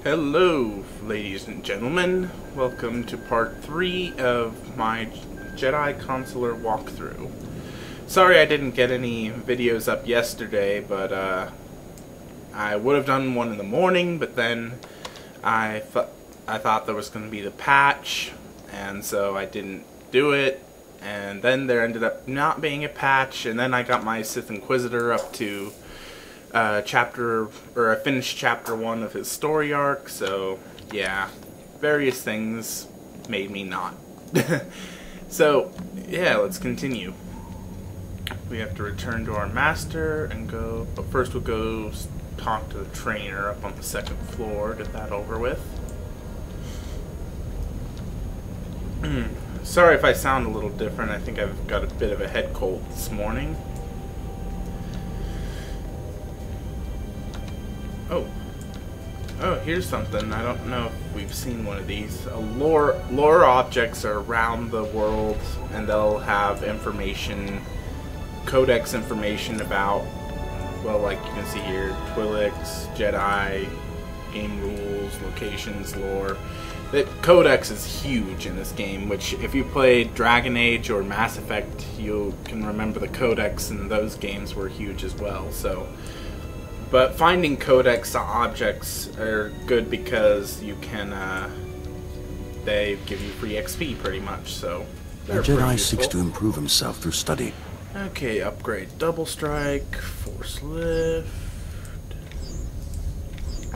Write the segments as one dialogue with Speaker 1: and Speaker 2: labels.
Speaker 1: Hello, ladies and gentlemen. Welcome to part 3 of my Jedi Consular walkthrough. Sorry I didn't get any videos up yesterday, but I would have done one in the morning, but then I thought there was going to be the patch, and so I didn't do it. And then there ended up not being a patch, and then I got my Sith Inquisitor up to I finished chapter 1 of his story arc, so yeah, various things made me not. So yeah, let's continue. We have to return to our master and go, but first we'll go talk to the trainer up on the 2nd floor, get that over with. Sorry if I sound a little different, I think I've got a bit of a head cold this morning. Oh, here's something. I don't know if we've seen one of these. Lore objects are around the world, and they'll have information, codex information about, well, like you can see here, Twi'leks, Jedi, game rules, locations, lore. The codex is huge in this game, which if you played Dragon Age or Mass Effect, you can remember the codex in those games were huge as well, so... But finding codex objects are good because you can, they give you free XP pretty much, so...
Speaker 2: The Jedi seeks to improve himself through study.
Speaker 1: Okay, upgrade double strike, force lift...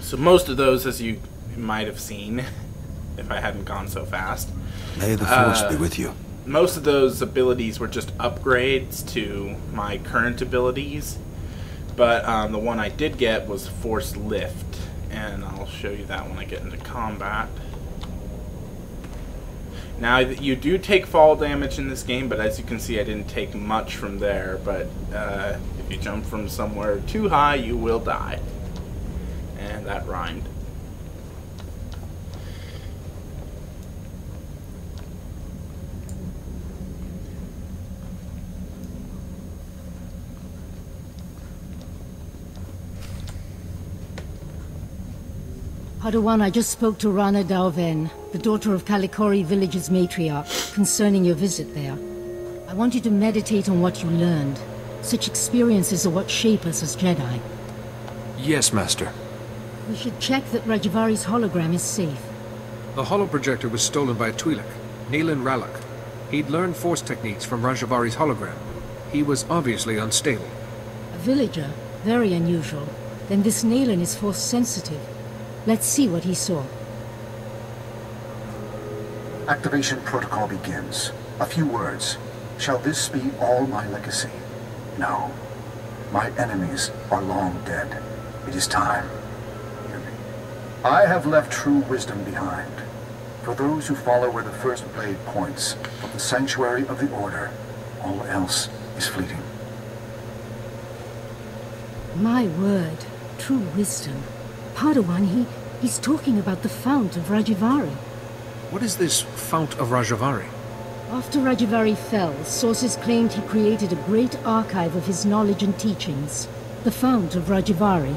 Speaker 1: So most of those, as you might have seen, if I hadn't gone so fast...
Speaker 2: May the Force be with you.
Speaker 1: Most of those abilities were just upgrades to my current abilities. But the one I did get was Force Lift, and I'll show you that when I get into combat. Now, you do take fall damage in this game, but as you can see, I didn't take much from there. But if you jump from somewhere too high, you will die. And that rhymed.
Speaker 3: Padawan, I just spoke to Rana Dalven, the daughter of Kalikori village's matriarch, concerning your visit there. I want you to meditate on what you learned. Such experiences are what shape us as Jedi.
Speaker 4: Yes, Master.
Speaker 3: We should check that Rajavari's hologram is safe.
Speaker 4: The holoprojector was stolen by a Twi'lek, Neelan Ralak. He'd learned Force techniques from Rajavari's hologram. He was obviously unstable.
Speaker 3: A villager? Very unusual. Then this Neelan is Force sensitive. Let's see what he saw.
Speaker 5: Activation protocol begins. A few words. Shall this be all my legacy? No. My enemies are long dead. It is time. Hear me. I have left true wisdom behind. For those who follow where the first blade points, from the sanctuary of the Order, all else is fleeting.
Speaker 3: My word. True wisdom. Padawan, he's talking about the Fount of Rajavari.
Speaker 4: What is this Fount of Rajavari?
Speaker 3: After Rajavari fell, sources claimed he created a great archive of his knowledge and teachings. The Fount of Rajavari.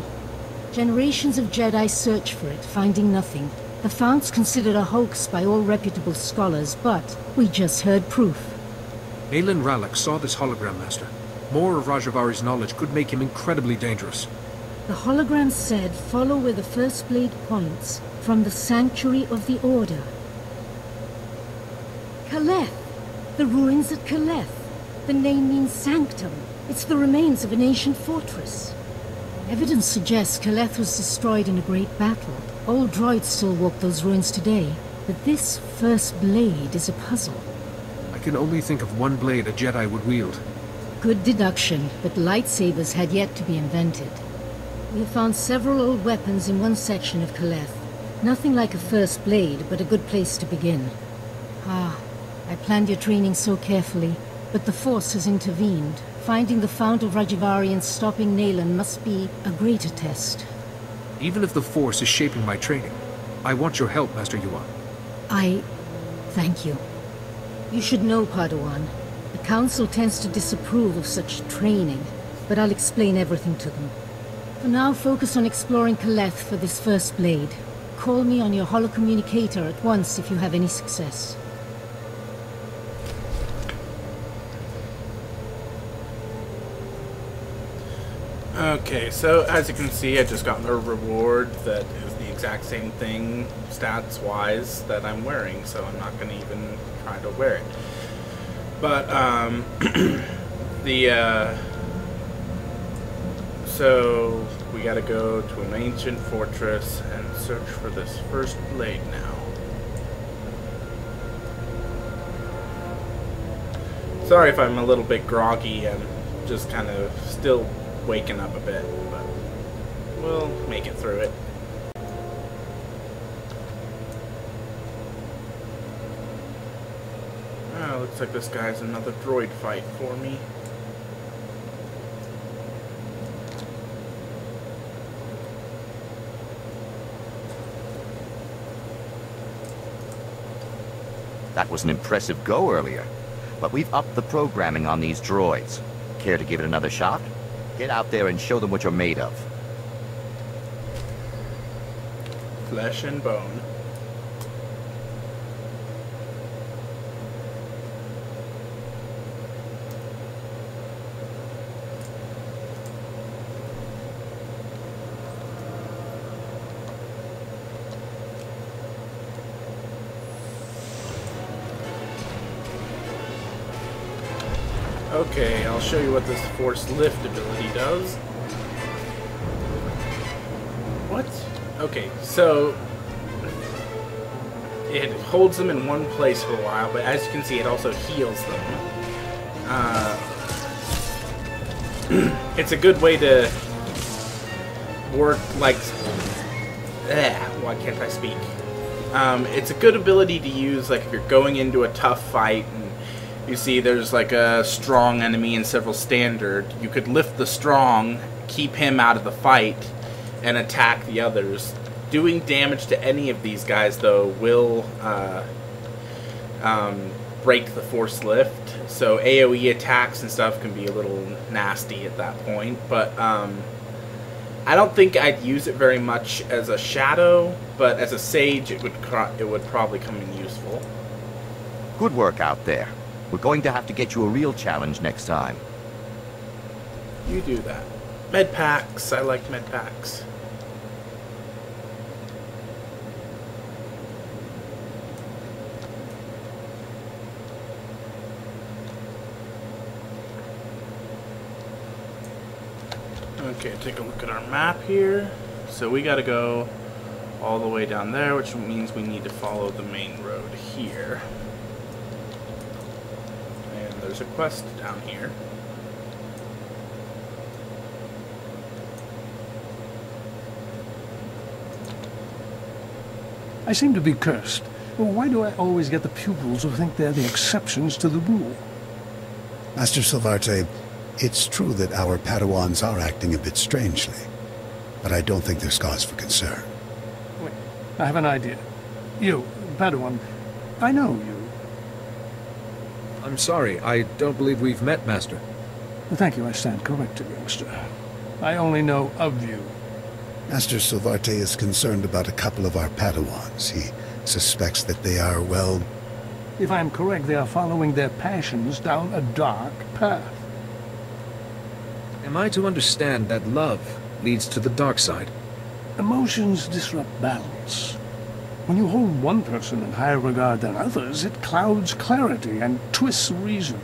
Speaker 3: Generations of Jedi search for it, finding nothing. The Fount's considered a hoax by all reputable scholars, but we just heard proof.
Speaker 4: Neelan Ralak saw this hologram, Master. More of Rajavari's knowledge could make him incredibly dangerous.
Speaker 3: The hologram said, follow where the first blade points, from the sanctuary of the Order. Kaleth! The ruins at Kaleth. The name means sanctum. It's the remains of an ancient fortress. Evidence suggests Kaleth was destroyed in a great battle. Old droids still walk those ruins today, but this first blade is a puzzle.
Speaker 4: I can only think of one blade a Jedi would wield.
Speaker 3: Good deduction, but lightsabers had yet to be invented. We have found several old weapons in one section of Kaleth. Nothing like a first blade, but a good place to begin. Ah, I planned your training so carefully, but the Force has intervened. Finding the Fount of Rajavari and stopping Neelan must be a greater test.
Speaker 4: Even if the Force is shaping my training, I want your help, Master Yuan.
Speaker 3: Thank you. You should know, Padawan. The Council tends to disapprove of such training, but I'll explain everything to them. For now, focus on exploring Kaleth for this first blade. Call me on your holocommunicator at once if you have any success.
Speaker 1: Okay, so as you can see, I just got a reward that is the exact same thing, stats-wise, that I'm wearing, so I'm not going to even try to wear it. But, so we gotta go to an ancient fortress and search for this first blade now. Sorry if I'm a little bit groggy, I'm just kind of still waking up a bit, but we'll make it through it. Oh, looks like this guy's another droid fight for me.
Speaker 6: That was an impressive go earlier, but we've upped the programming on these droids. Care to give it another shot? Get out there and show them what you're made of.
Speaker 1: Flesh and bone. Okay, I'll show you what this force lift ability does. What? Okay, so it holds them in one place for a while, but as you can see, it also heals them. It's a good way to work, like... why can't I speak? It's a good ability to use, like, if you're going into a tough fight, and you see there's, like, a strong enemy and several standard. You could lift the strong, keep him out of the fight, and attack the others. Doing damage to any of these guys, though, will break the force lift. So AoE attacks and stuff can be a little nasty at that point. But I don't think I'd use it very much as a shadow, but as a sage, it would probably come in useful.
Speaker 6: Good work out there. We're going to have to get you a real challenge next time.
Speaker 1: You do that. Med packs. I like med packs. Okay, take a look at our map here. So we gotta go all the way down there, which means we need to follow the main road here. And there's a quest down here.
Speaker 7: I seem to be cursed. Well, why do I always get the pupils who think they're the exceptions to the rule?
Speaker 2: Master Silvarte, it's true that our Padawans are acting a bit strangely, but I don't think there's cause for concern.
Speaker 7: Wait, I have an idea. You, Padawan, I know you.
Speaker 4: I'm sorry, I don't believe we've met, Master.
Speaker 7: Thank you, I stand corrected, youngster. I only know of you.
Speaker 2: Master Silvarte is concerned about a couple of our Padawans. He suspects that they are, well...
Speaker 7: If I'm correct, they are following their passions down a dark path.
Speaker 4: Am I to understand that love leads to the dark side?
Speaker 7: Emotions disrupt balance. When you hold one person in higher regard than others, it clouds clarity and twists reason.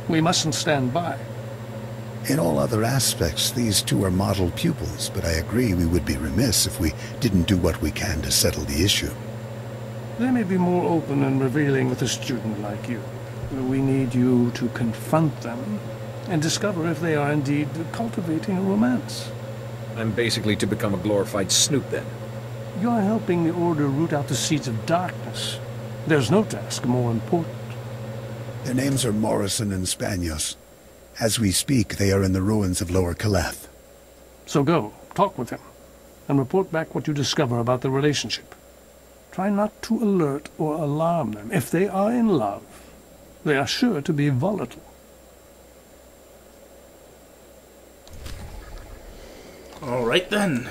Speaker 7: We mustn't stand by.
Speaker 2: In all other aspects, these two are model pupils, but I agree we would be remiss if we didn't do what we can to settle the issue.
Speaker 7: They may be more open and revealing with a student like you. We need you to confront them and discover if they are indeed cultivating a romance.
Speaker 4: I'm basically to become a glorified snoop, then.
Speaker 7: You're helping the Order root out the seeds of darkness. There's no task more important.
Speaker 2: Their names are Morrison and Spanios. As we speak, they are in the ruins of Lower Caleth.
Speaker 7: So go, talk with him, and report back what you discover about the relationship. Try not to alert or alarm them. If they are in love, they are sure to be volatile.
Speaker 1: Alright then.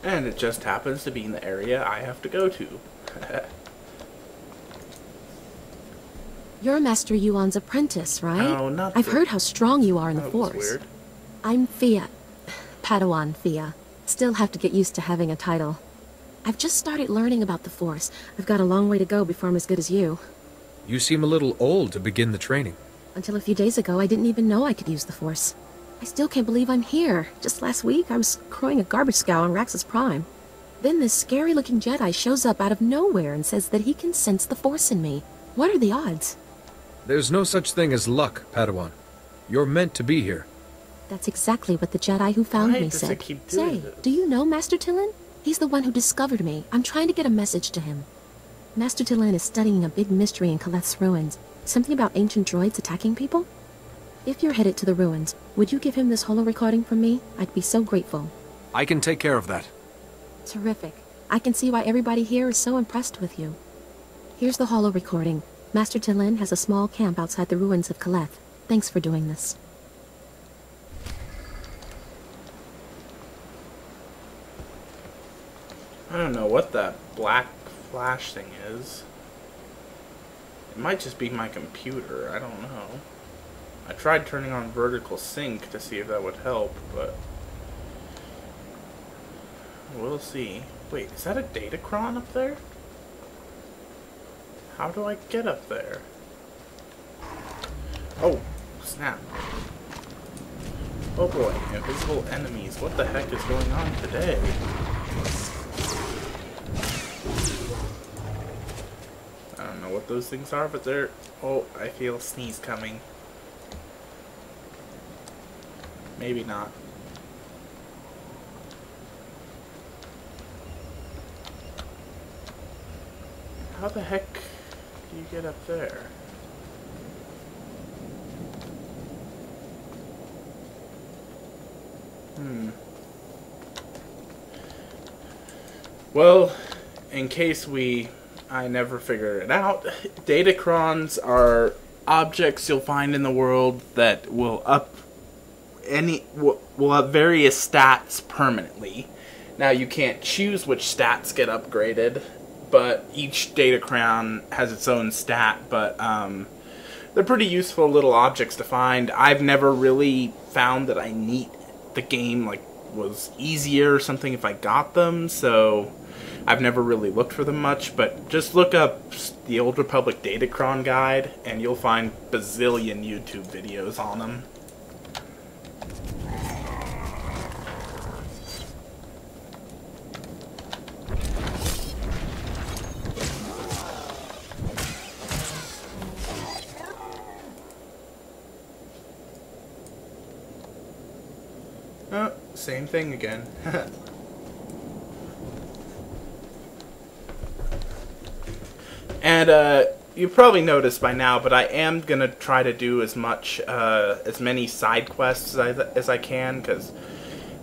Speaker 1: And it just happens to be in the area I have to go to.
Speaker 8: You're Master Yuan's apprentice, right?
Speaker 1: Oh, not
Speaker 8: I've heard how strong you are in the
Speaker 1: That was
Speaker 8: Force.
Speaker 1: weird.
Speaker 8: I'm Fia. Padawan Fia. Still have to get used to having a title. I've just started learning about the Force. I've got a long way to go before I'm as good as you.
Speaker 4: You seem a little old to begin the training.
Speaker 8: Until a few days ago, I didn't even know I could use the Force. I still can't believe I'm here. Just last week, I was crowing a garbage scow on Raxus Prime. Then this scary-looking Jedi shows up out of nowhere and says that he can sense the Force in me. What are the odds?
Speaker 4: There's no such thing as luck, Padawan. You're meant to be here.
Speaker 8: That's exactly what the Jedi who found
Speaker 1: Why
Speaker 8: me
Speaker 1: does it
Speaker 8: said.
Speaker 1: keep doing
Speaker 8: Say,
Speaker 1: this?
Speaker 8: do you know Master Tillin? He's the one who discovered me. I'm trying to get a message to him. Master Tillin is studying a big mystery in Caleth's ruins. Something about ancient droids attacking people? If you're headed to the ruins, would you give him this holo recording from me? I'd be so grateful.
Speaker 4: I can take care of that.
Speaker 8: Terrific. I can see why everybody here is so impressed with you. Here's the holo recording. Master Tillin has a small camp outside the ruins of Caleth. Thanks for doing this.
Speaker 1: I don't know what that black flash thing is. It might just be my computer. I don't know. I tried turning on vertical sync to see if that would help, but we'll see. Wait, is that a Datacron up there? How do I get up there? Oh, snap. Oh boy, invisible enemies. What the heck is going on today? I don't know what those things are, but they're... Oh, I feel a sneeze coming. Maybe not. How the heck do you get up there? Well, in case I never figure it out, Datacrons are objects you'll find in the world that will up various stats permanently. Now you can't choose which stats get upgraded, but each Datacron has its own stat, but they're pretty useful little objects to find. I've never really found that the game was easier or something if I got them, so I've never really looked for them much, but just look up the Old Republic Datacron guide and you'll find bazillion YouTube videos on them. Oh, same thing again. And you probably noticed by now, but I am gonna try to do as many side quests as I can, because,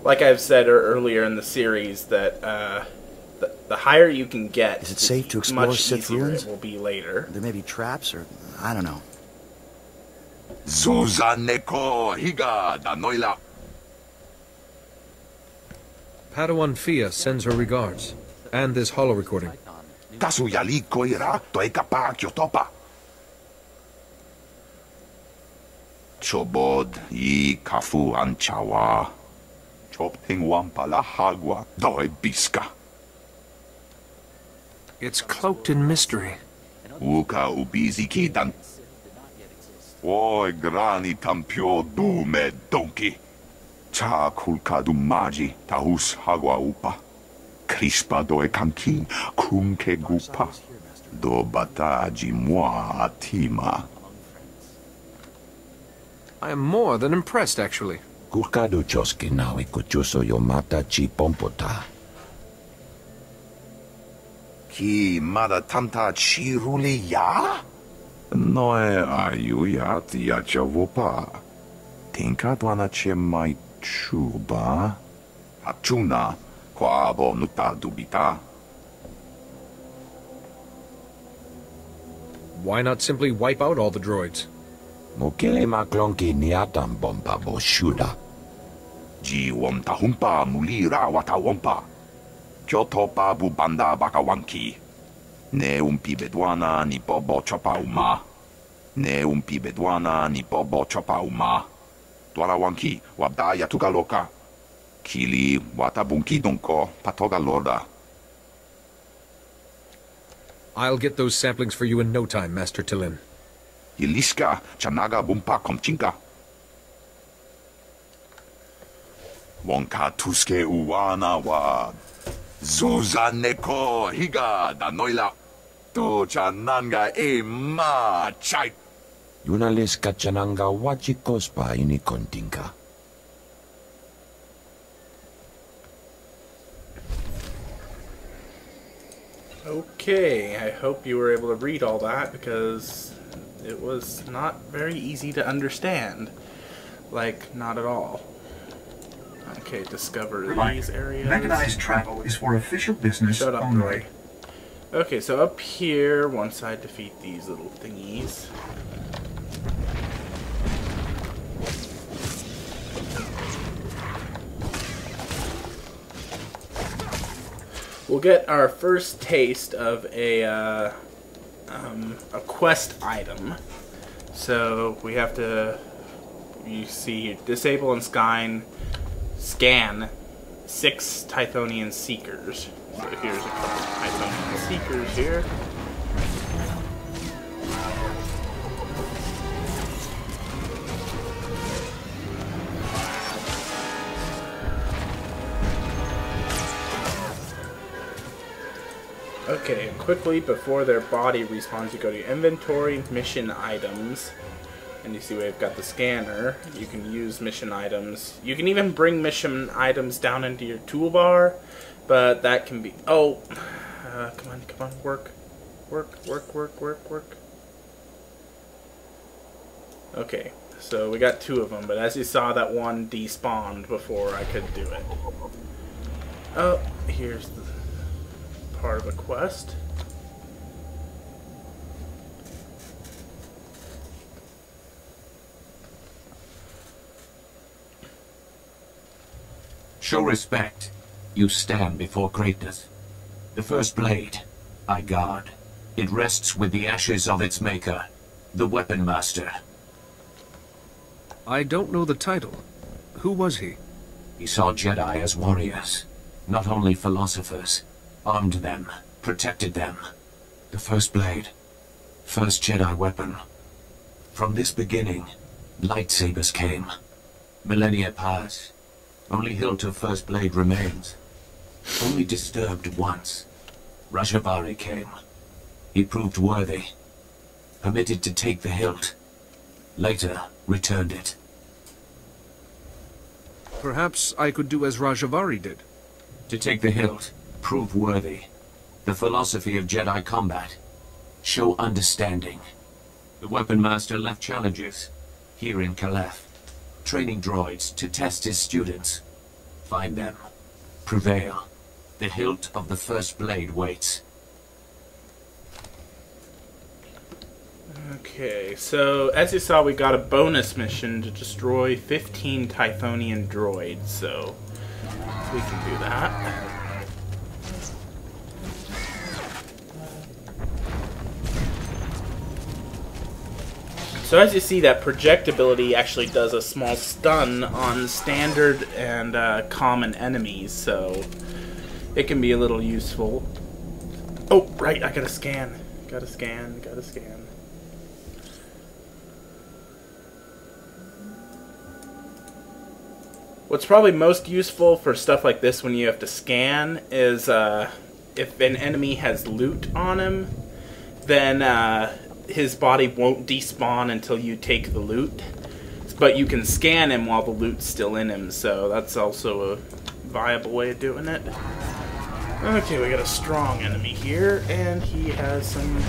Speaker 1: like I've said earlier in the series, that the higher you can get,
Speaker 9: is it safe to explore
Speaker 1: much
Speaker 9: Sith
Speaker 1: easier
Speaker 9: ruins?
Speaker 1: it will be later.
Speaker 9: There may be traps, or I don't know.
Speaker 10: Suzaneko higa da noila.
Speaker 4: Padawan Fia sends her regards, and this holo recording.
Speaker 10: Tasu yaliko ira to ekapa kyotopa. Chobod I kafu anchawa. Chopting wampala hagwa doi biska.
Speaker 4: It's cloaked in mystery.
Speaker 10: Uka ubizi kidan. Oi grani tampio dume donkey. Cha kulka dumaji tahus hagwa upa. Crispa doe kankin kunke gupa. Do bataji moi atima.
Speaker 4: I am more than impressed, actually.
Speaker 10: Kurkado choski nawi kuchuso yomata chi pompota. Ki mada tamta chiruli ya? Noe ayu ya tia chavopa. Tinka dwana che mai chuba. Achuna. Quabo nuta dubita.
Speaker 4: Why not simply wipe out all the droids?
Speaker 10: Mokele maklonki niatam bomba boshuda. Ji womta humpa mulira wata wompa. Kyotopa bubanda bakawanki. Ne bedwana ni bobo chopa uma. Ne bedwana ni bobo chopa uma. Dwalawanki wabdaya tugaloka. Kili watabunki donko patoga lorda.
Speaker 4: I'll get those saplings for you in no time, Master Tillin.
Speaker 10: Yiliska chanaga bumpa komchinka. Wonka tuske uwana wa. Zuza neko higa da noila. To chananga e ma chai.
Speaker 11: Yunaliska chananga wachikospa ini kontinka.
Speaker 1: Okay, I hope you were able to read all that because it was not very easy to understand. Like, not at all. Okay, discover these areas.
Speaker 5: Mechanized travel is for official business
Speaker 1: Shut up,
Speaker 5: only.
Speaker 1: Droid. Okay, so up here, once I defeat these little thingies... we'll get our first taste of a quest item. So we have to, you see, disable and scan 6 Tythonian Seekers. So here's a couple of Tythonian Seekers here. Okay, and quickly before their body respawns, you go to inventory, mission items, and you see we've got the scanner. You can use mission items. You can even bring mission items down into your toolbar, but that can be... oh, come on, work. Okay, so we got 2 of them, but as you saw, that one despawned before I could do it. Oh, here's the part of a quest.
Speaker 11: Show respect. You stand before greatness. The first blade, I guard. It rests with the ashes of its maker, the Weapon Master.
Speaker 4: I don't know the title. Who was he?
Speaker 11: He saw Jedi as warriors, not only philosophers. Armed them, protected them. The first blade, first Jedi weapon. From this beginning, lightsabers came. Millennia pass. Only hilt of first blade remains. Only disturbed once. Rajabari came. He proved worthy. Permitted to take the hilt. Later, returned it.
Speaker 4: Perhaps I could do as Rajavari did.
Speaker 11: To take the hilt. Prove worthy. The philosophy of Jedi combat. Show understanding. The Weapon Master left challenges. Here in Caleth. Training droids to test his students. Find them. Prevail. The hilt of the first blade waits.
Speaker 1: Okay, so as you saw, we got a bonus mission to destroy 15 Tythonian droids, so we can do that. So as you see, that projectability actually does a small stun on standard and common enemies, so it can be a little useful. Oh, right, I gotta scan. Gotta scan. What's probably most useful for stuff like this when you have to scan is if an enemy has loot on him, then his body won't despawn until you take the loot, but you can scan him while the loot's still in him, so that's also a viable way of doing it. Okay, we got a strong enemy here, and he has some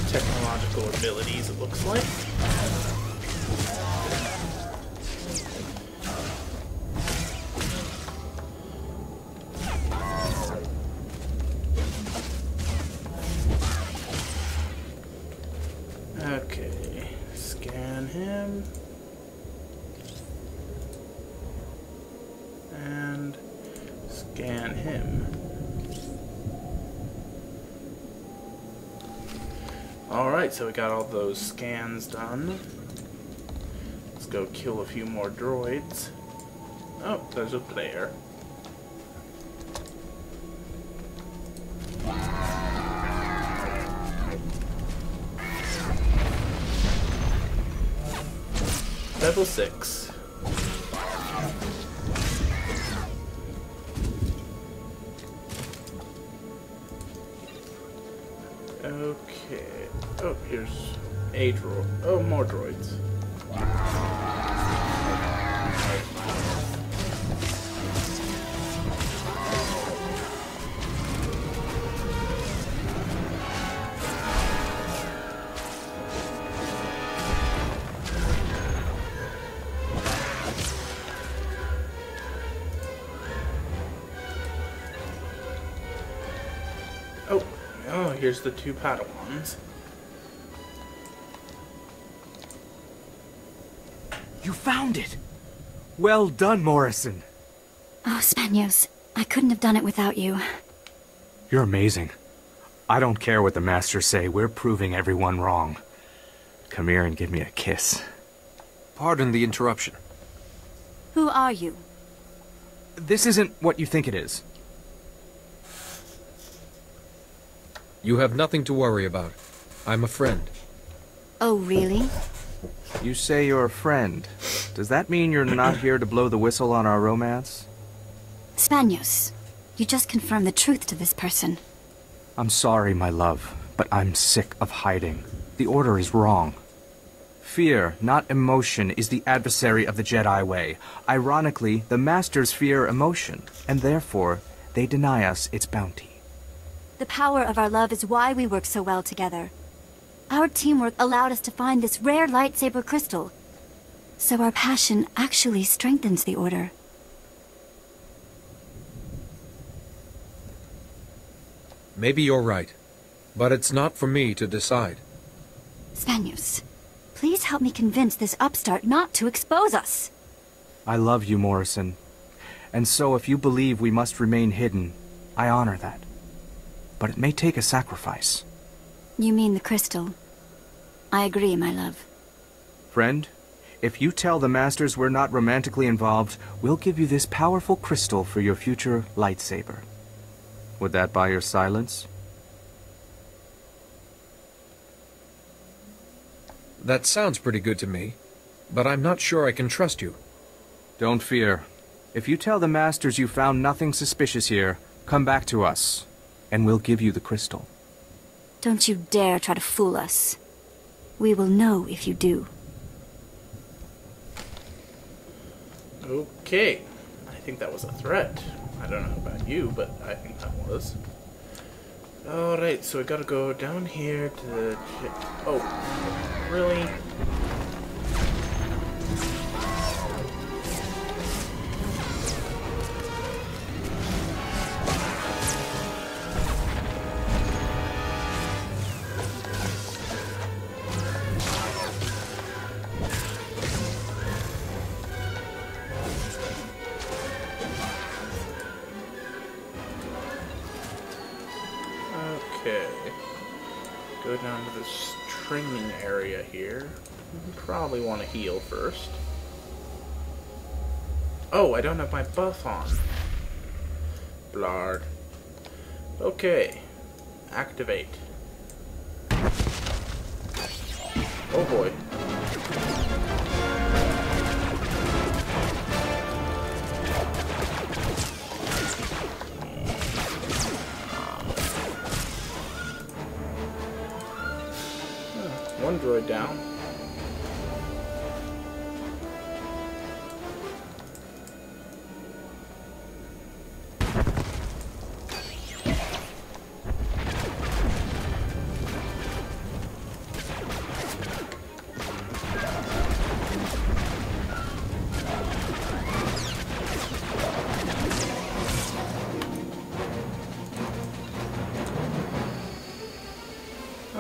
Speaker 1: technological abilities, it looks like. Okay, scan him. And scan him. Alright, so we got all those scans done. Let's go kill a few more droids. Oh, there's a player. Level 6. Okay. Oh, here's a droid. Oh, more droids. Oh, here's the 2 Padawans.
Speaker 12: You found it! Well done, Morrison.
Speaker 13: Oh, Spanios. I couldn't have done it without you.
Speaker 12: You're amazing. I don't care what the Masters say, we're proving everyone wrong. Come here and give me a kiss.
Speaker 4: Pardon the interruption.
Speaker 13: Who are you?
Speaker 12: This isn't what you think it is.
Speaker 4: You have nothing to worry about. I'm a friend.
Speaker 13: Oh, really?
Speaker 12: You say you're a friend. Does that mean you're not here to blow the whistle on our romance?
Speaker 13: Spanios, you just confirmed the truth to this person.
Speaker 12: I'm sorry, my love, but I'm sick of hiding. The Order is wrong. Fear, not emotion, is the adversary of the Jedi way. Ironically, the Masters fear emotion, and therefore, they deny us its bounty.
Speaker 13: The power of our love is why we work so well together. Our teamwork allowed us to find this rare lightsaber crystal. So our passion actually strengthens the Order.
Speaker 4: Maybe you're right, but it's not for me to decide.
Speaker 13: Spanios, please help me convince this upstart not to expose us.
Speaker 12: I love you, Morrison. And so if you believe we must remain hidden, I honor that. But it may take a sacrifice.
Speaker 13: You mean the crystal? I agree, my love.
Speaker 12: Friend, if you tell the Masters we're not romantically involved, we'll give you this powerful crystal for your future lightsaber. Would that buy your silence?
Speaker 4: That sounds pretty good to me, but I'm not sure I can trust you.
Speaker 12: Don't fear. If you tell the Masters you found nothing suspicious here, come back to us, and we'll give you the crystal.
Speaker 13: Don't you dare try to fool us. We will know if you do.
Speaker 1: Okay. I think that was a threat. I don't know about you, but I think that was. Alright, so we gotta go down here to the... Oh, really? Okay, go down to this training area here. We probably want to heal first. Oh, I don't have my buff on. Blard. Okay, activate. Oh boy. One droid down.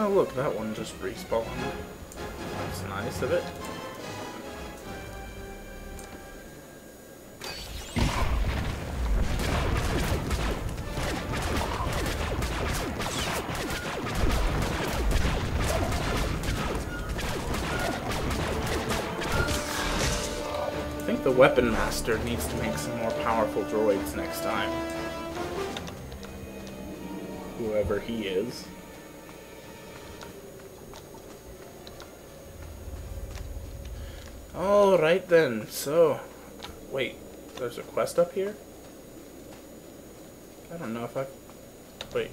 Speaker 1: Oh look, that one just respawned. That's nice of it. Weapon Master needs to make some more powerful droids next time. Whoever he is. Alright then, so... Wait, there's a quest up here? I don't know if I've... Wait.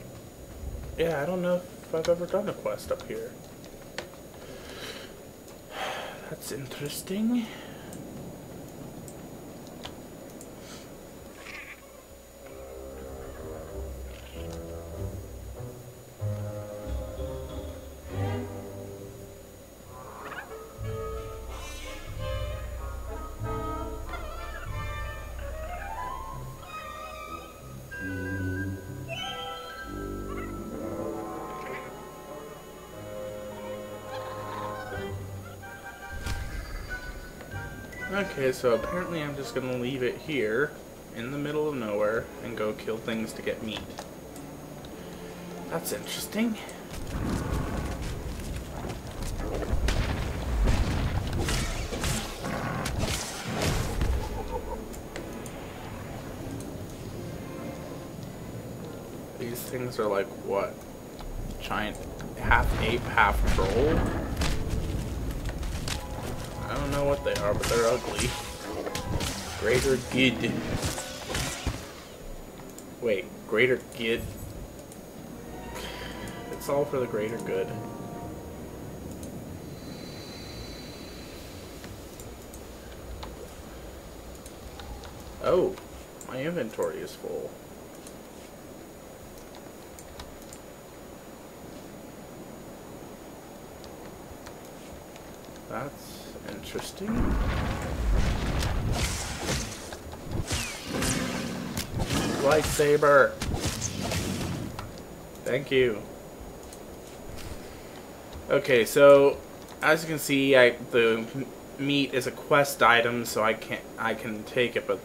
Speaker 1: Yeah, I don't know if I've ever done a quest up here. That's interesting. Okay, so apparently I'm just gonna leave it here, in the middle of nowhere, and go kill things to get meat. That's interesting. These things are like, what? Giant, half ape, half troll? I don't know what they are, but they're ugly. Greater good. Wait, greater good? It's all for the greater good. Oh, my inventory is full. That's interesting. Lightsaber! Thank you. Okay, so as you can see, the meat is a quest item, so I can take it, but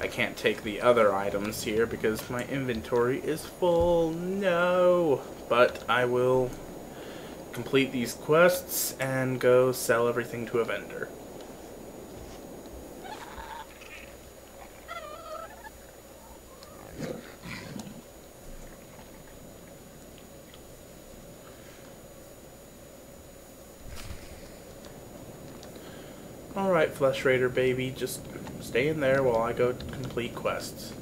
Speaker 1: I can't take the other items here because my inventory is full. No! But I will complete these quests and go sell everything to a vendor. Alright, Flesh Raider baby, just stay in there while I go complete quests.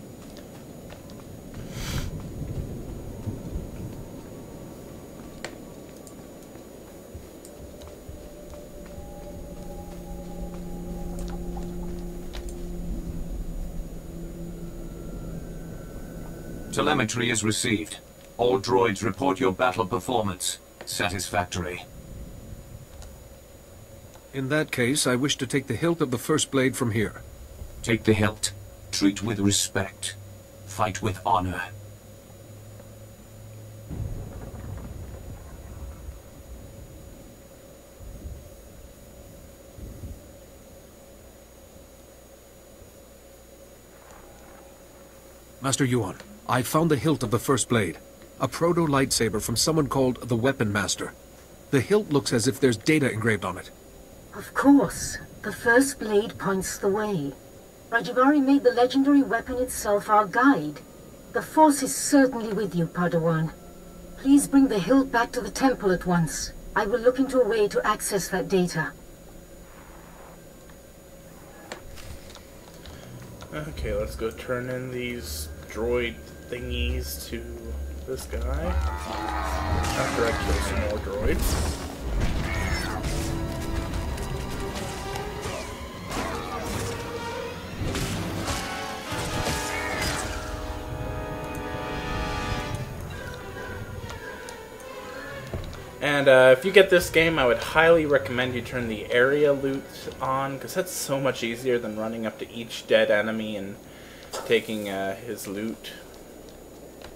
Speaker 11: Telemetry is received. All droids report your battle performance. Satisfactory.
Speaker 4: In that case, I wish to take the hilt of the first blade from here.
Speaker 11: Take the hilt. Treat with respect. Fight with honor.
Speaker 4: Master Yuan, I found the hilt of the first blade. A proto-lightsaber from someone called the Weapon Master. The hilt looks as if there's data engraved on it.
Speaker 3: Of course. The first blade points the way. Rajvari made the legendary weapon itself our guide. The Force is certainly with you, Padawan. Please bring the hilt back to the temple at once. I will look into a way to access that data.
Speaker 1: Okay, let's go turn in these droid thingies to this guy. After I kill some more droids. And if you get this game, I would highly recommend you turn the area loot on, because that's so much easier than running up to each dead enemy and taking his loot.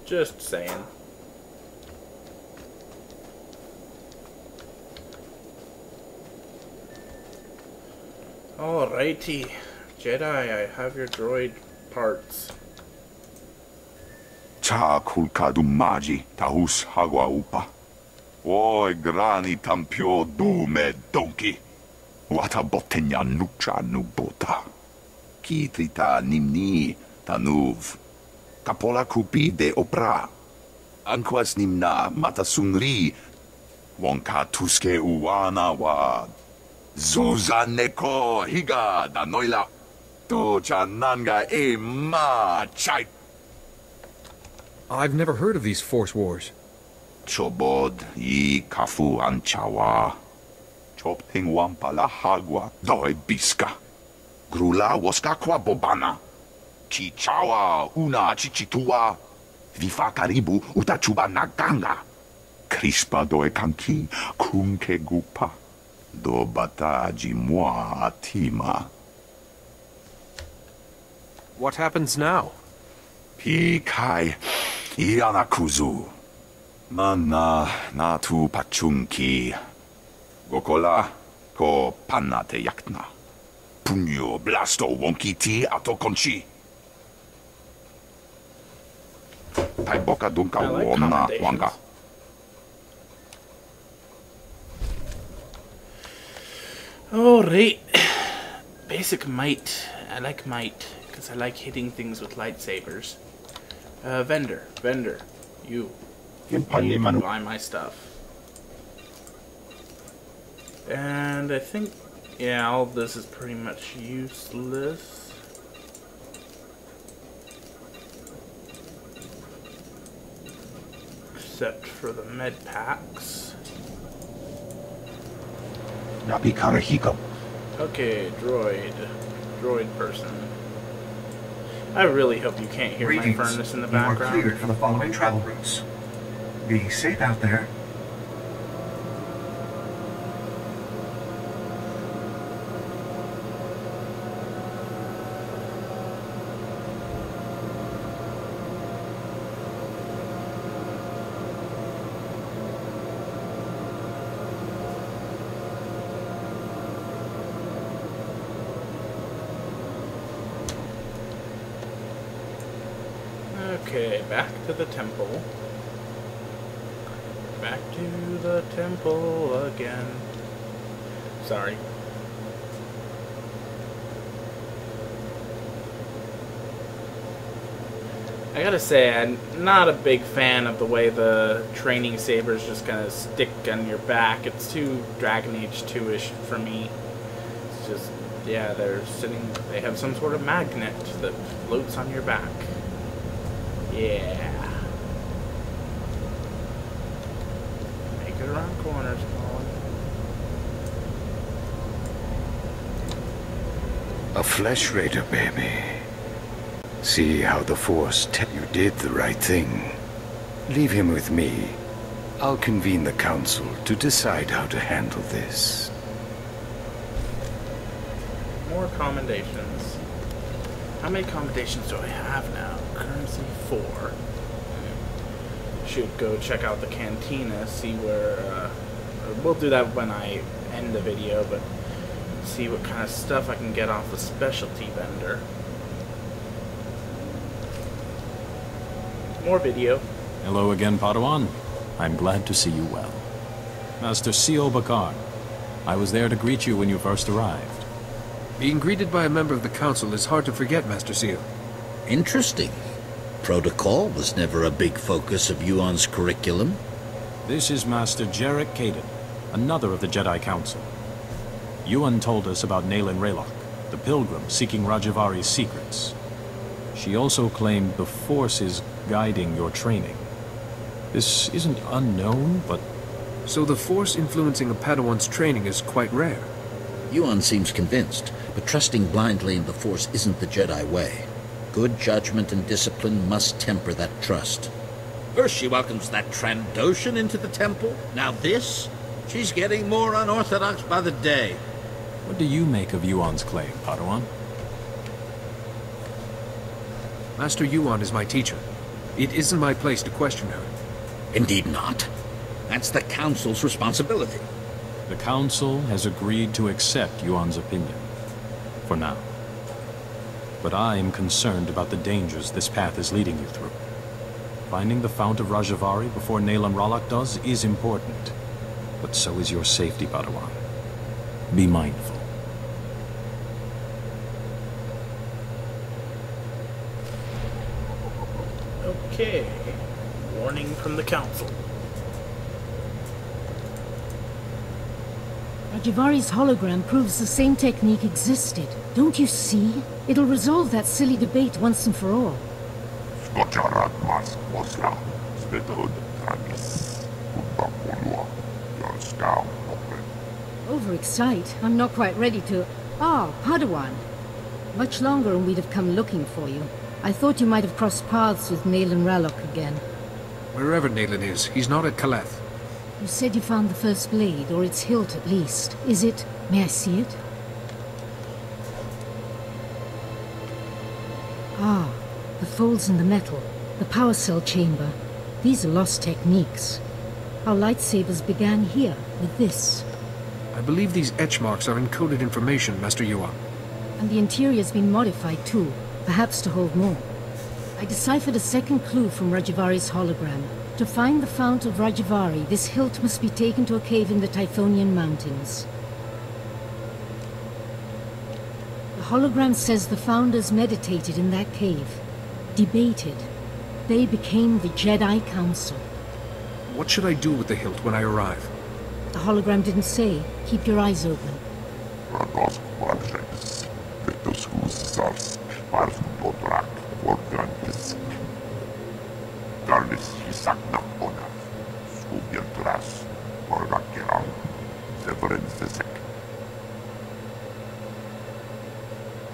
Speaker 1: Just saying. Alrighty, Jedi, I have your droid parts.
Speaker 10: Cha kulkadum magi tahus hagwa upa. Oi grani tampio dume donkey. Wata botenya nucha nubota. ki trita nimni tanuv. Kapola kupi de opra. Ankwas nimna matasungri. Wonka tuske uwana wa. Zuzaneko higa da noila. To chananga e ma chai.
Speaker 4: I've never heard of these Force Wars.
Speaker 10: Chobod I kafu anchawa. Chopting wampala hagwa doi biska. Grula woska kwa bobana. Chichawa una chichitua. Vifa karibu utachuba naganga. Crispa doe kanki kunke gupa. Do bata jimwa atima.
Speaker 4: What happens now?
Speaker 10: Pikai Ianakuzu. Mana natu pachunki. Gokola ko panate yakna. Punyo blasto wonkiti atokonchi. Taiboka dunka wona wanga.
Speaker 1: Alright. Basic might. I like might, because I like hitting things with lightsabers. Vendor. You buy my stuff. And I think, yeah, all of this is pretty much useless. Except for the med packs. Okay, droid person. I really hope you can't hear my furnace in the background.
Speaker 5: You are cleared for the following travel routes. Be safe out there.
Speaker 1: Okay, back to the temple. Back to the temple again. Sorry. I gotta say, I'm not a big fan of the way the training sabers just kind of stick on your back. It's too Dragon Age 2-ish for me. It's just, yeah, they have some sort of magnet that floats on your back. Yeah. Make it around corners, Collin.
Speaker 14: A flesh raider, baby. See how the Force you did the right thing. Leave him with me. I'll convene the Council to decide how to handle this.
Speaker 1: More commendations. How many commendations do I have now? Currency 4. Should go check out the cantina, see where, we'll do that when I end the video, but see what kind of stuff I can get off the specialty vendor. More video.
Speaker 15: Hello again, Padawan. I'm glad to see you well. Master C.O. Bakar, I was there to greet you when you first arrived.
Speaker 4: Being greeted by a member of the Council is hard to forget, Master C.O.
Speaker 16: Interesting. Protocol was never a big focus of Yuan's curriculum.
Speaker 15: This is Master Jarek Kaden, another of the Jedi Council. Yuan told us about Naylan Raylock, the pilgrim seeking Rajavari's secrets. She also claimed the Force is guiding your training. This isn't unknown, but...
Speaker 4: So the Force influencing a Padawan's training is quite rare?
Speaker 16: Yuan seems convinced, but trusting blindly in the Force isn't the Jedi way. Good judgment and discipline must temper that trust. First she welcomes that Trandoshan into the temple. Now this? She's getting more unorthodox by the day.
Speaker 15: What do you make of Yuan's claim, Padawan?
Speaker 4: Master Yuan is my teacher. It isn't my place to question her.
Speaker 16: Indeed not. That's the Council's responsibility.
Speaker 15: The Council has agreed to accept Yuan's opinion. For now. But I am concerned about the dangers this path is leading you through. Finding the Fount of Rajavari before Naylan Raylock does is important. But so is your safety, Padawan. Be mindful.
Speaker 1: Okay. Warning from the Council.
Speaker 3: Rajivari's hologram proves the same technique existed. Don't you see? It'll resolve that silly debate once and for all. Overexcite? I'm not quite ready to... Ah, Padawan. Much longer and we'd have come looking for you. I thought you might have crossed paths with Naylan Rallock again.
Speaker 4: Wherever Naylan is, he's not at Caleth.
Speaker 3: You said you found the first blade, or its hilt at least. Is it... May I see it? Ah, the folds in the metal. The power cell chamber. These are lost techniques. Our lightsabers began here, with this.
Speaker 4: I believe these etch marks are encoded information, Master Yuan.
Speaker 3: And the interior's been modified too, perhaps to hold more. I deciphered a second clue from Rajivari's hologram. To find the Fount of Rajivari, this hilt must be taken to a cave in the Typhonian Mountains. The hologram says the Founders meditated in that cave. Debated. They became the Jedi Council.
Speaker 4: What should I do with the hilt when I arrive?
Speaker 3: The hologram didn't say. Keep your eyes open.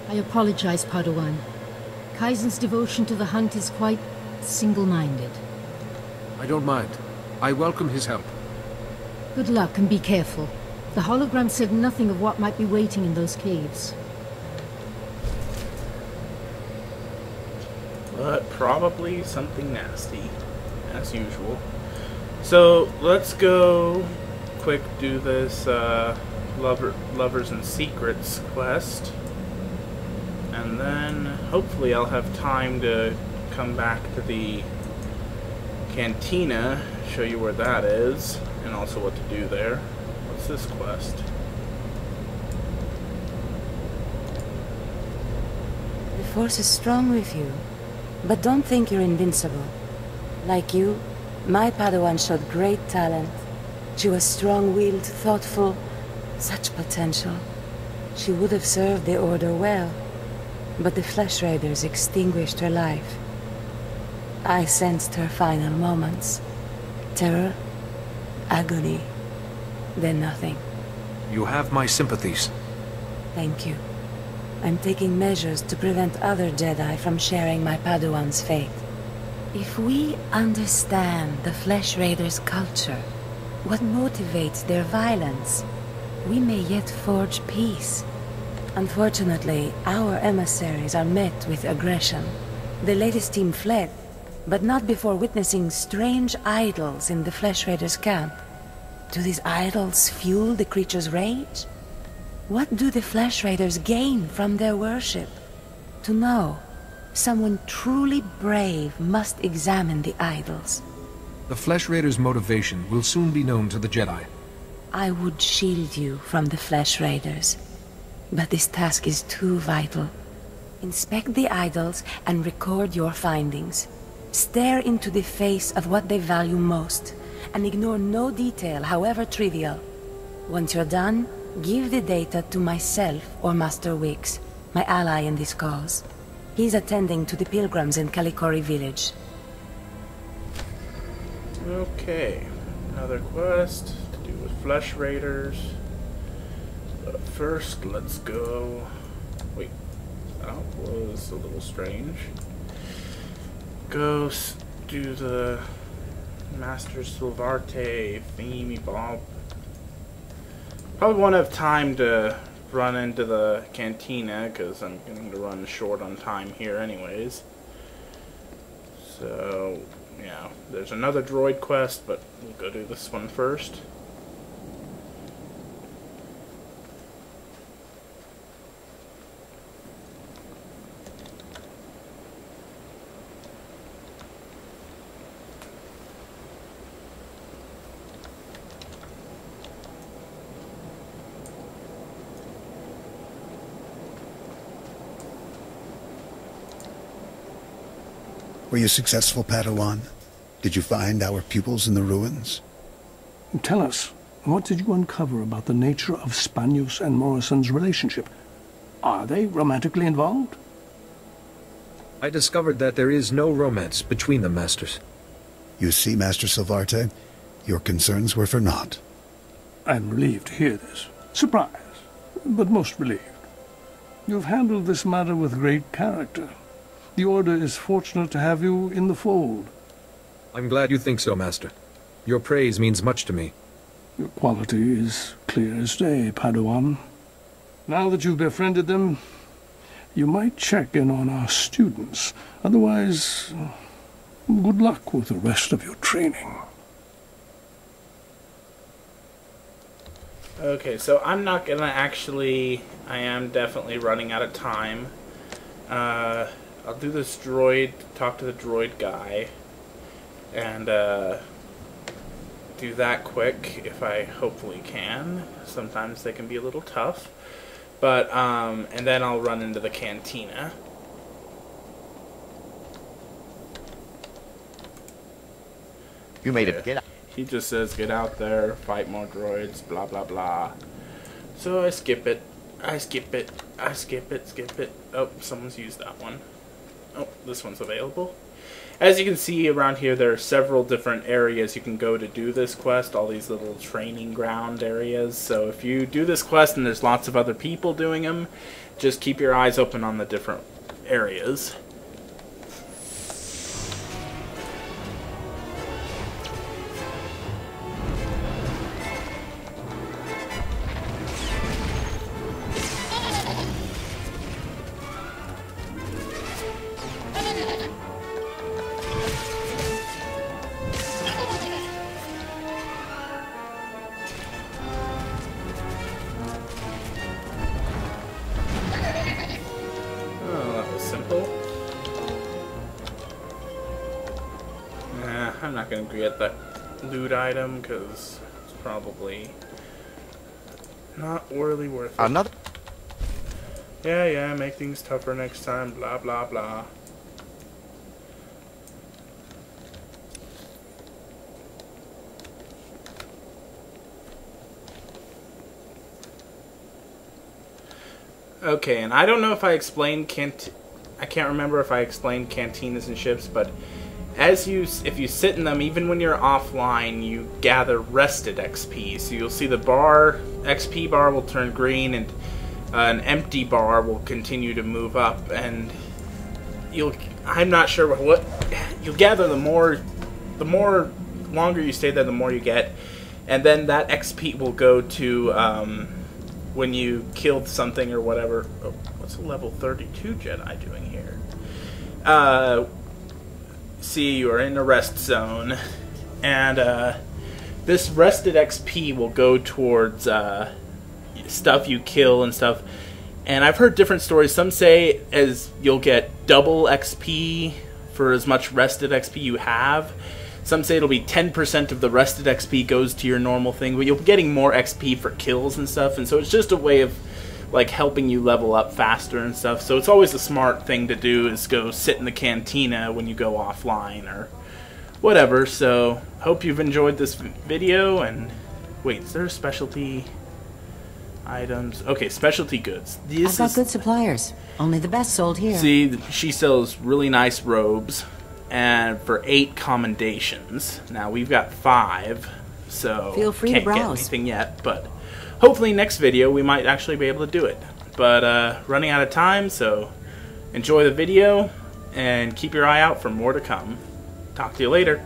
Speaker 3: I apologize, Padawan. Kaizen's devotion to the hunt is quite single-minded.
Speaker 4: I don't mind. I welcome his help.
Speaker 3: Good luck and be careful. The hologram said nothing of what might be waiting in those caves.
Speaker 1: But probably something nasty, as usual. So let's go quick do this Lovers and Secrets quest. And then hopefully I'll have time to come back to the cantina, show you where that is, and also what to do there. What's this quest?
Speaker 17: The Force is strong with you, but don't think you're invincible. Like you, my Padawan showed great talent. She was strong-willed, thoughtful, such potential. She would have served the Order well, but the Flesh Raiders extinguished her life. I sensed her final moments. Terror, agony, then nothing.
Speaker 4: You have my sympathies.
Speaker 17: Thank you. I'm taking measures to prevent other Jedi from sharing my Padawan's fate. If we understand the Flesh Raiders' culture, what motivates their violence, we may yet forge peace. Unfortunately, our emissaries are met with aggression. The latest team fled, but not before witnessing strange idols in the Flesh Raiders' camp. Do these idols fuel the creature's rage? What do the Flesh Raiders gain from their worship? To know, someone truly brave must examine the idols.
Speaker 4: The Flesh Raiders' motivation will soon be known to the Jedi.
Speaker 17: I would shield you from the Flesh Raiders, but this task is too vital. Inspect the idols and record your findings. Stare into the face of what they value most, and ignore no detail, however trivial. Once you're done, give the data to myself or Master Wix, my ally in this cause. He's attending to the pilgrims in Kalikori village.
Speaker 1: Okay, another quest to do with Flesh Raiders. But first, let's go... Wait, that was a little strange. Go do the Master Silvarte thingy bob. Probably won't have time to run into the cantina because I'm going to run short on time here anyways. So, yeah, there's another droid quest, but we'll go do this one first.
Speaker 2: Were you successful, Padawan? Did you find our pupils in the ruins?
Speaker 7: Tell us, what did you uncover about the nature of Spanius and Morrison's relationship? Are they romantically involved?
Speaker 4: I discovered that there is no romance between them, Masters.
Speaker 2: You see, Master Silvarte, your concerns were for naught.
Speaker 7: I am relieved to hear this. Surprised, but most relieved. You've handled this matter with great character. The Order is fortunate to have you in the fold.
Speaker 4: I'm glad you think so, Master. Your praise means much to me.
Speaker 7: Your quality is clear as day, Padawan. Now that you've befriended them, you might check in on our students. Otherwise, good luck with the rest of your training.
Speaker 1: Okay, so I'm not gonna actually... I am definitely running out of time. I'll do this droid, talk to the droid guy, and do that quick if I hopefully can. Sometimes they can be a little tough. But, and then I'll run into the cantina.
Speaker 6: You made it. Get out.
Speaker 1: He just says, get out there, fight more droids, blah, blah, blah. So I skip it. I skip it. I skip it, skip it. Oh, someone's used that one. Oh, this one's available. As you can see around here, there are several different areas you can go to do this quest, all these little training ground areas. So if you do this quest and there's lots of other people doing them, just keep your eyes open on the different areas. I'm not going to get that loot item because it's probably not really worth it.
Speaker 6: Another?
Speaker 1: Yeah, make things tougher next time, blah, blah, blah. Okay, and I don't know if I explained I can't remember if I explained cantinas and ships, but if you sit in them, even when you're offline, you gather rested XP. So you'll see the XP bar will turn green, and an empty bar will continue to move up. And I'm not sure what you'll gather. The more longer you stay there, the more you get, and then that XP will go to when you killed something or whatever. Oh, what's a level 32 Jedi doing here? See, you are in a rest zone, and this rested XP will go towards stuff you kill and stuff. And I've heard different stories. Some say you'll get double XP for as much rested XP you have. Some say it'll be 10% of the rested XP goes to your normal thing, but you'll be getting more XP for kills and stuff. And so it's just a way of like helping you level up faster and stuff. So it's always a smart thing to do is go sit in the cantina when you go offline or whatever. So hope you've enjoyed this video. And wait, is there specialty items? Okay, specialty goods.
Speaker 18: I've got good suppliers. Only the best sold here.
Speaker 1: See, she sells really nice robes and for 8 commendations. Now we've got 5, so
Speaker 18: feel free to browse.
Speaker 1: Can't get anything yet, but hopefully next video we might actually be able to do it. But running out of time, so enjoy the video and keep your eye out for more to come. Talk to you later.